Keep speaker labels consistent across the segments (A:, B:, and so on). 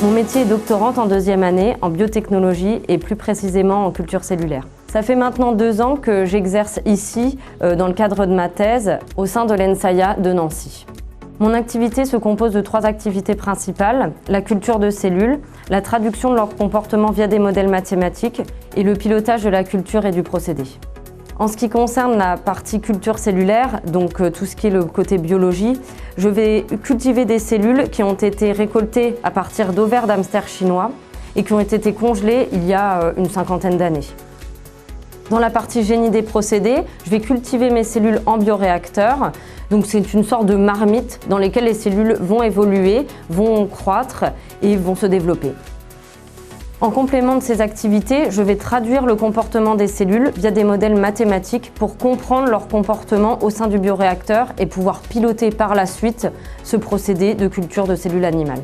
A: Mon métier est doctorante en 2e année en biotechnologie et plus précisément en culture cellulaire. Ça fait maintenant 2 ans que j'exerce ici, dans le cadre de ma thèse, au sein de l'ENSAIA de Nancy. Mon activité se compose de 3 activités principales, la culture de cellules, la traduction de leur comportement via des modèles mathématiques et le pilotage de la culture et du procédé. En ce qui concerne la partie culture cellulaire, donc tout ce qui est le côté biologie, je vais cultiver des cellules qui ont été récoltées à partir d'ovaires d'hamsters chinois et qui ont été congelées il y a une 50aine d'années. Dans la partie génie des procédés, je vais cultiver mes cellules en bioréacteur. Donc c'est une sorte de marmite dans lesquelles les cellules vont évoluer, vont croître et vont se développer. En complément de ces activités, je vais traduire le comportement des cellules via des modèles mathématiques pour comprendre leur comportement au sein du bioréacteur et pouvoir piloter par la suite ce procédé de culture de cellules animales.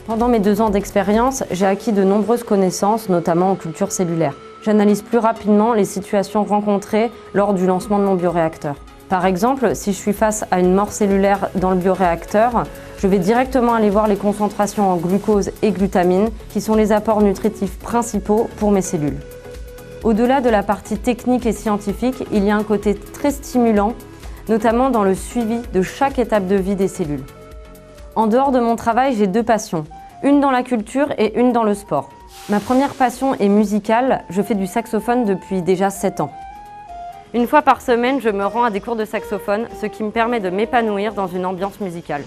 A: Pendant mes 2 ans d'expérience, j'ai acquis de nombreuses connaissances, notamment en culture cellulaire. J'analyse plus rapidement les situations rencontrées lors du lancement de mon bioréacteur. Par exemple, si je suis face à une mort cellulaire dans le bioréacteur, je vais directement aller voir les concentrations en glucose et glutamine, qui sont les apports nutritifs principaux pour mes cellules. Au-delà de la partie technique et scientifique, il y a un côté très stimulant, notamment dans le suivi de chaque étape de vie des cellules. En dehors de mon travail, j'ai 2 passions, une dans la culture et une dans le sport. Ma première passion est musicale, je fais du saxophone depuis déjà 7 ans. Une fois par semaine, je me rends à des cours de saxophone, ce qui me permet de m'épanouir dans une ambiance musicale.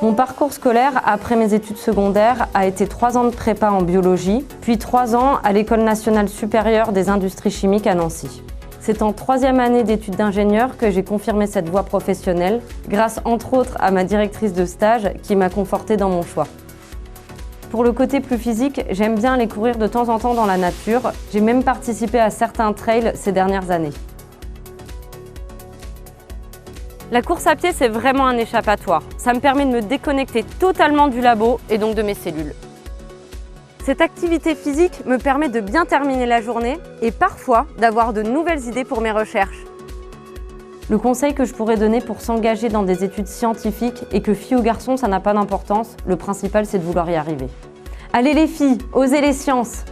A: Mon parcours scolaire, après mes études secondaires, a été 3 ans de prépa en biologie, puis 3 ans à l'École nationale supérieure des industries chimiques à Nancy. C'est en 3e année d'études d'ingénieur que j'ai confirmé cette voie professionnelle, grâce entre autres à ma directrice de stage qui m'a confortée dans mon choix. Pour le côté plus physique, j'aime bien aller courir de temps en temps dans la nature. J'ai même participé à certains trails ces dernières années. La course à pied, c'est vraiment un échappatoire. Ça me permet de me déconnecter totalement du labo et donc de mes cellules. Cette activité physique me permet de bien terminer la journée et parfois d'avoir de nouvelles idées pour mes recherches. Le conseil que je pourrais donner pour s'engager dans des études scientifiques et que fille ou garçon, ça n'a pas d'importance, le principal c'est de vouloir y arriver. Allez les filles, osez les sciences!